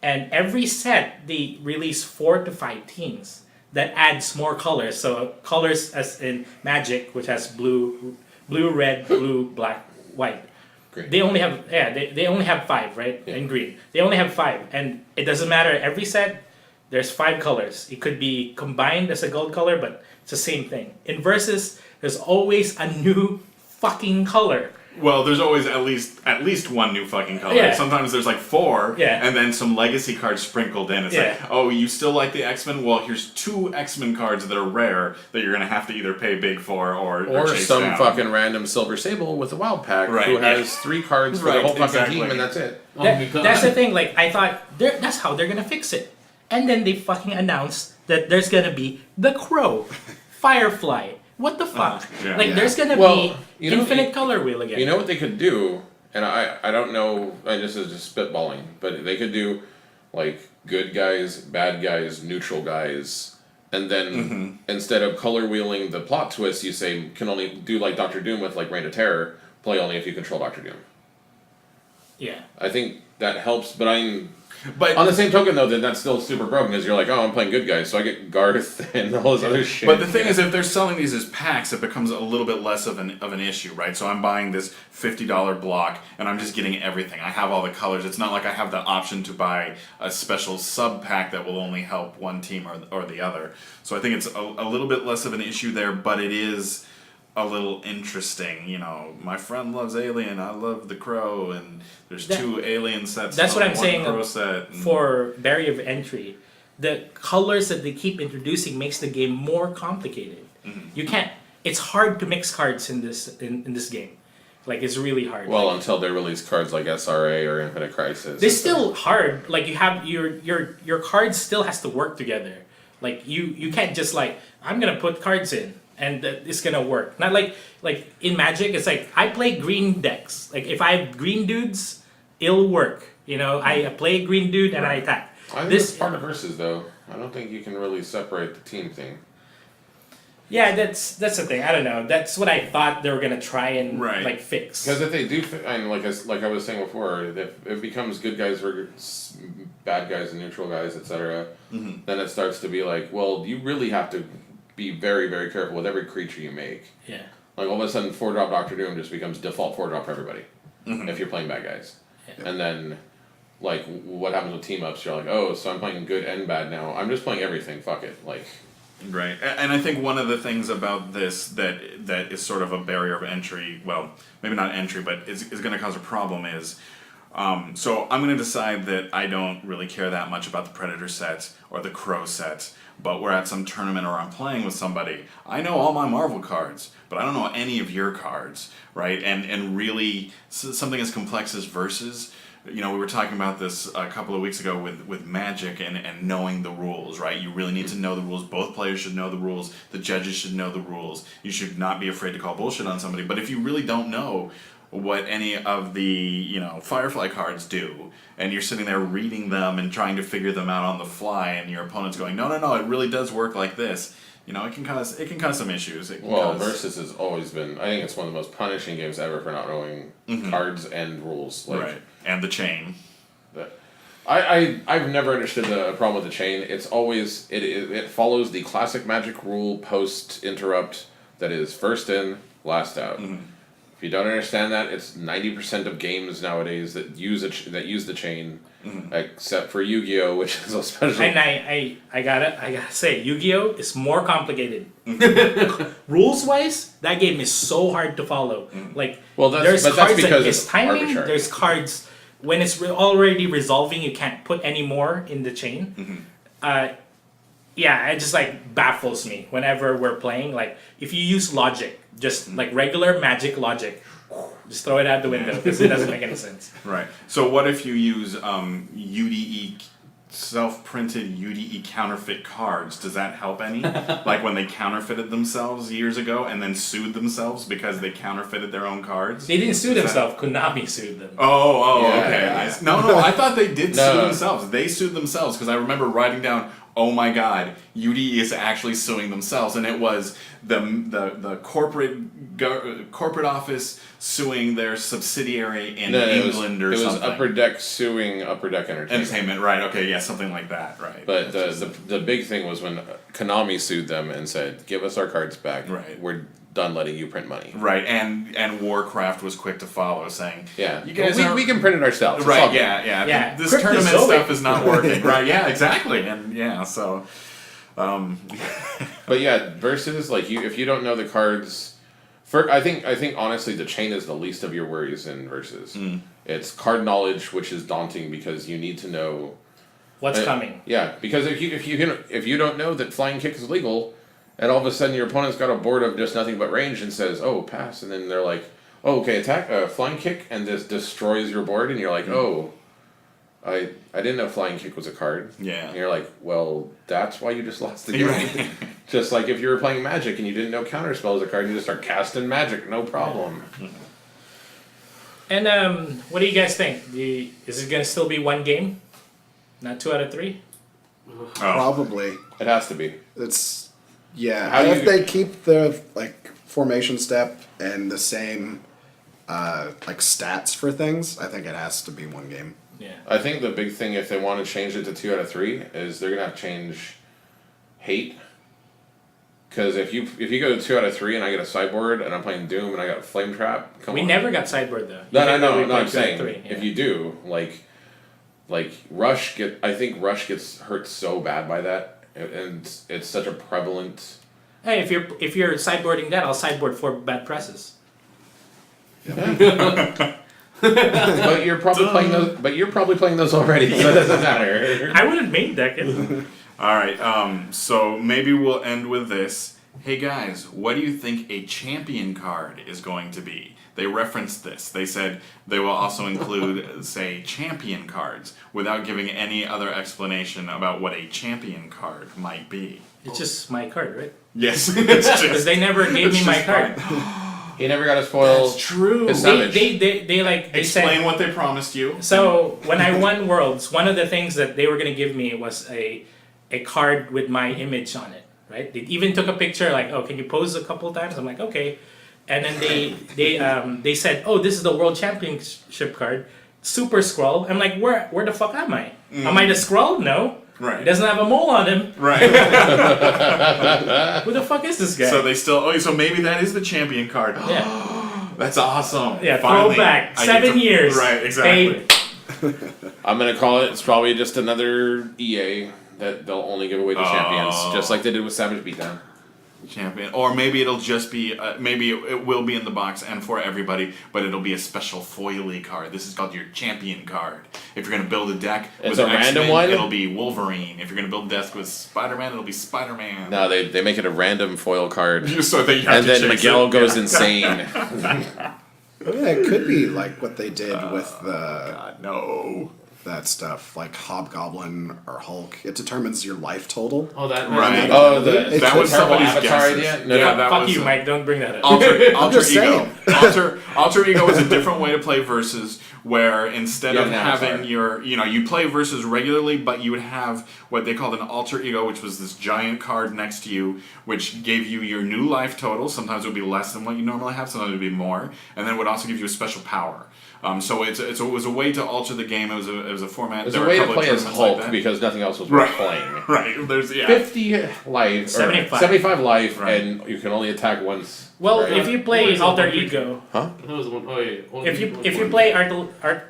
And every set they release 4 to 5 teams that adds more colors. So colors as in Magic, which has blue, red, blue, black, white. Green. They only have they only have 5, right? Yeah. And green. They only have 5, and it doesn't matter. Every set there's 5 colors. It could be combined as a gold color, but it's the same thing. In Versus, there's always a new fucking color. Well, there's always at least one new fucking color. Yeah. Sometimes there's like 4, Yeah. and then some legacy cards sprinkled in. It's like, oh, you still like the X-Men? Well, here's 2 X-Men cards that are rare that you're gonna have to either pay big for or chase some down. fucking random Silver Sable with a wild pack who has 3 cards for the whole fucking team, and that's it. That's the thing. Like, I thought that's how they're gonna fix it, and then they fucking announced that there's gonna be the Crow, Firefly. What the fuck? There's gonna be infinite color wheel again. You know what they could do, and I don't know. This is just spitballing, but they could do like good guys, bad guys, neutral guys, and then instead of color wheeling the plot twist, you say can only do like Doctor Doom with like Reign of Terror. Play only if you control Doctor Doom. Yeah. I think that helps, but on the same token, though, that's still super broken because you're like, oh, I'm playing good guys, so I get Garth and all this other shit. But the thing is, if they're selling these as packs, it becomes a little bit less of an issue, right? So I'm buying this $50 block, and I'm just getting everything. I have all the colors. It's not like I have the option to buy a special sub pack that will only help one team or the other. So I think it's a little bit less of an issue there, but it is a little interesting. You know, my friend loves Alien, I love the Crow, and there's 2 Alien sets. That's what I'm one saying. Crow set, for barrier of entry, the colors that they keep introducing makes the game more complicated. You can't. It's hard to mix cards in this game. Like, it's really hard. Well, until they release cards like SRA or Infinite Crisis. It's still hard. Like, you have your cards still has to work together. Like, you can't just like, I'm gonna put cards in and it's gonna work. Not like in Magic, it's like I play green decks. Like, if I have green dudes, it'll work. You know, I play a green dude and I attack. I think this part of Versus, though. I don't think you can really separate the team thing. Yeah, that's the thing. I don't know. That's what I thought they were gonna try and like fix. Because if they do, and like I was saying before, if it becomes good guys versus bad guys and neutral guys, etc., then it starts to be like, well, you really have to be very, very careful with every creature you make. Yeah. Like, all of a sudden, 4-drop Doctor Doom just becomes default 4-drop for everybody if you're playing bad guys. Yeah. And then, like, what happens with team ups? You're like, oh, so I'm playing good and bad now. I'm just playing everything. Fuck it. Like. Right, and I think one of the things about this that is sort of a barrier of entry, well, maybe not entry, but is going to cause a problem is, so I'm going to decide that I don't really care that much about the Predator set or the Crow set, but we're at some tournament or I'm playing with somebody. I know all my Marvel cards, but I don't know any of your cards, right? And really, something as complex as Versus. We were talking about this a couple of weeks ago with Magic and knowing the rules, right? You really need to know the rules. Both players should know the rules. The judges should know the rules. You should not be afraid to call bullshit on somebody. But if you really don't know what any of the Firefly cards do, and you're sitting there reading them and trying to figure them out on the fly, and your opponent's going, no, it really does work like this. It can cause some issues. Versus has always been. I think it's one of the most punishing games ever for not knowing cards and rules. Right, and the chain. I've never understood the problem with the chain. It's always it follows the classic Magic rule post interrupt that is first in, last out. If you don't understand that, it's 90% of games nowadays that use the chain, except for Yu-Gi-Oh, which is a special. And I gotta say, Yu-Gi-Oh is more complicated. Rules wise, that game is so hard to follow. There's cards that miss timing. Arbitrary. There's cards when it's already resolving, you can't put any more in the chain. It just baffles me whenever we're playing. If you use logic, just regular Magic logic, just throw it out the window because it doesn't make any sense. Right. So what if you use UDE self-printed UDE counterfeit cards? Does that help any? Like when they counterfeited themselves years ago and then sued themselves because they counterfeited their own cards? They didn't sue themselves. Konami sued them. Okay. Yeah. No, I thought they did sue themselves. They sued themselves because I remember writing down, oh my god, UDE is actually suing themselves, and it was the corporate office suing their subsidiary in England or something. It was Upper Deck suing Upper Deck Entertainment, right? Okay, yeah, something like that, right? But the big thing was when Konami sued them and said, "Give us our cards back. Right. We're done letting you print money." Right, and Warcraft was quick to follow, saying, "Yeah, you guys we can print it ourselves." Right? Yeah. This tournament stuff is not working. Right? Yeah, exactly. And so. But yeah, Versus if you don't know the cards, I think honestly the chain is the least of your worries in Versus. It's card knowledge, which is daunting because you need to know what's coming. Yeah, because if you don't know that flying kick is legal, and all of a sudden your opponent's got a board of just nothing but range and says, "Oh, pass," and then they're like, "Oh, okay, attack, flying kick," and this destroys your board, and you're like, "Oh, I didn't know flying kick was a card." Yeah. And you're like, well, that's why you just lost the game. Right. Just like if you were playing Magic and you didn't know counterspell is a card, you just start casting Magic, no problem. And what do you guys think? Is it gonna still be one game, not 2 out of 3? Probably. It has to be. It's if they keep the formation step and the same stats for things, I think it has to be one game. Yeah. I think the big thing if they want to change it to 2 out of 3 is they're gonna have to change hate. Because if you go to 2 out of 3 and I get a sideboard and I'm playing Doom and I got Flame Trap, we never got sideboard though. No, I'm saying if you do, Rush I think Rush gets hurt so bad by that, and it's such a prevalent. Hey, if you're sideboarding that, I'll sideboard 4 bad presses. But you're probably playing those. But you're probably playing those already, so it doesn't matter. I wouldn't main deck it. All right. So maybe we'll end with this. Hey guys, what do you think a champion card is going to be? They referenced this. They said they will also include, say, champion cards, without giving any other explanation about what a champion card might be. It's just my card, right? Yes, it's just because they never gave me my card. He never got to spoil. That's true. His They explain said, what they promised you. So when I won Worlds, one of the things that they were gonna give me was a card with my image on it. Right? They even took a picture. Oh, can you pose a couple times? I'm like, okay. And then they said, oh, this is the World Championship card, Super Skrull. I'm like, where the fuck am I? Am I the Skrull? No. Right. He doesn't have a mole on him. Right. Who the fuck is this guy? So they still. So maybe that is the champion card. Yeah. That's awesome. Yeah. Finally, throwback. 7 years. Right. Exactly. I'm gonna call it. It's probably just another EA that they'll only give away to champions, just like they did with Savage Beatdown. champion, or maybe it'll just be maybe it will be in the box and for everybody, but it'll be a special foily card. This is called your champion card. If you're gonna build a deck It's with a random X-Men, one? it'll be Wolverine. If you're gonna build a deck with Spider-Man, it'll be Spider-Man. No, they make it a random foil card, Just so that you have and to then chase Miguel it. goes insane. Oh, yeah, it could be like what they did with the God, no. that stuff, like Hobgoblin or Hulk. It determines your life total. Oh, that Right. Oh, It That could- was terrible somebody's Avatar guesses. idea? No, Yeah, no, that Fuck was you, Mike. Don't bring that up. Alter just ego. saying. Alter ego is a different way to play versus, where instead Yeah, of no, having sorry. your, you play versus regularly, but you would have what they called an alter ego, which was this giant card next to you, which gave you your new life total. Sometimes it would be less than what you normally have, sometimes it would be more, and then it would also give you a special power. So it was a way to alter the game. It was a format. There's there a were way to couple of play as tournaments Hulk like that. because nothing else was worth Right. playing. Right. There's 50 life, or 75. 75 life, Right. and you can only attack once. Well, right? if you play What is Alter it? Ego, Huh? That was the one. Oh yeah. Only if you one. play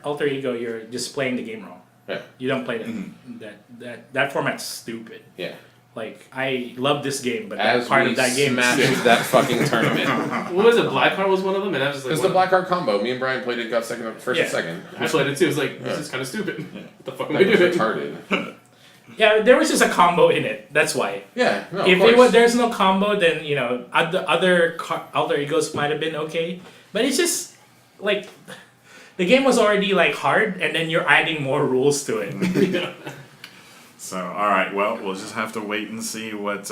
Alter Ego, you're just playing the game wrong. Yeah. You don't play that. Mm-hmm. That format's stupid. Yeah. Like I love this game, but As that part we of that game is smashed stupid. that fucking tournament. What was it? Black Card was one of them, and I was just like, It's what? the black card combo. Me and Brian played it, got first Yeah. and second. I played it too. It was like, this is kind of stupid. What the fuck am I That was doing? retarded. Yeah, there was just a combo in it. That's why. Yeah, no, If of it was, course. there's no combo, then other Alter Egos might have been okay. But it's just like the game was already like hard, and then you're adding more rules to it. So, all right. Well, we'll just have to wait and see what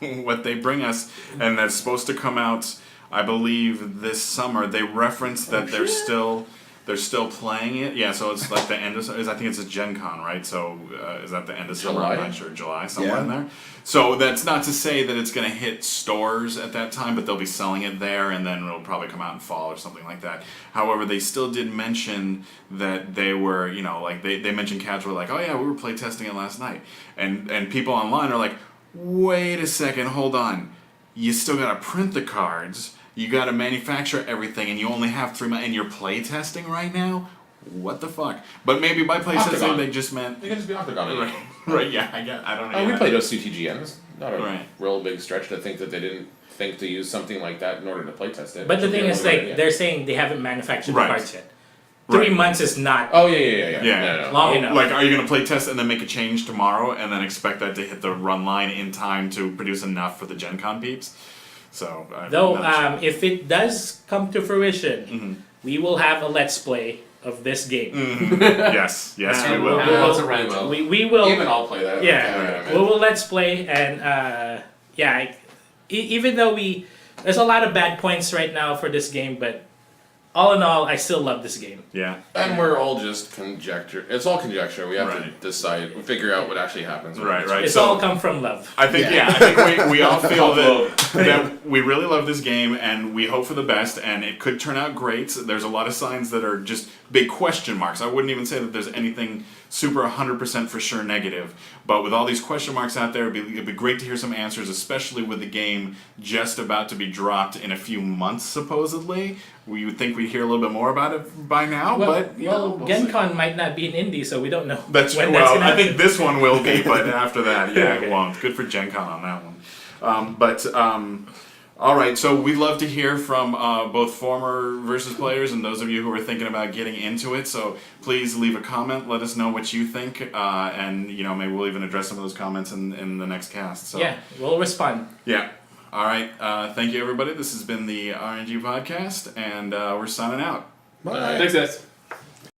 what they bring us, and that's supposed to come out, I believe, this summer. They referenced that they're still playing it. Yeah, so it's like the end of. I think it's a Gen Con, right? So is that the end of summer? I'm July? not sure. July, somewhere Yeah. in there. So that's not to say that it's going to hit stores at that time, but they'll be selling it there, and then it'll probably come out in fall or something like that. However, they still did mention that they were, like they mentioned cats were like, oh yeah, we were play testing it last night, and people online are like, wait a second, hold on, you still got to print the cards. You got to manufacture everything, and you only have 3 months, and you're play testing right now? What the fuck? But maybe by play testing, Octagon. they just meant... You can just be Octagon. Right, right, yeah, I don't know. We played OCTGN. It's not a Right. real big stretch to think that they didn't think to use something like that in order to play test it. But the Should be thing a is, really like, good idea. they're saying they haven't manufactured Right. the cards yet. 3 Right. months is not Oh yeah. Yeah. No. long enough. Like, are you going to play test and then make a change tomorrow and then expect that to hit the run line in time to produce enough for the Gen Con peeps? So, Though, I'm not sure. if it does come to fruition, Mm-hmm. we will have a Let's Play of this game. Yes, we And will. And lots of random. We will. Even I'll play that. Yeah, we will Let's Play, and even though there's a lot of bad points right now for this game, but all in all, I still love this game. Yeah. And we're all just conjecture. It's all conjecture. We have Right. to decide, figure out what actually happens. Right. It's So- all come from love. I think Yeah. I think we all feel that we really love this game and we hope for the best and it could turn out great. There's a lot of signs that are just big question marks. I wouldn't even say that there's anything super 100% for sure negative, but with all these question marks out there, it'd be great to hear some answers, especially with the game just about to be dropped in a few months supposedly. We would think we'd hear a little bit more about it by now, but we'll Gen see. Con might not be an indie, so we don't know. That's when well. gonna I think happen. this one will be, but after that, yeah, Okay. it won't. Good for Gen Con on that one. All right. So we'd love to hear from both former versus players and those of you who are thinking about getting into it. So please leave a comment. Let us know what you think, and maybe we'll even address some of those comments in the next cast. So Yeah, we'll respond. yeah. All right. Thank you, everybody. This has been the RNG Podcast, and we're signing out. Bye. Thanks, guys.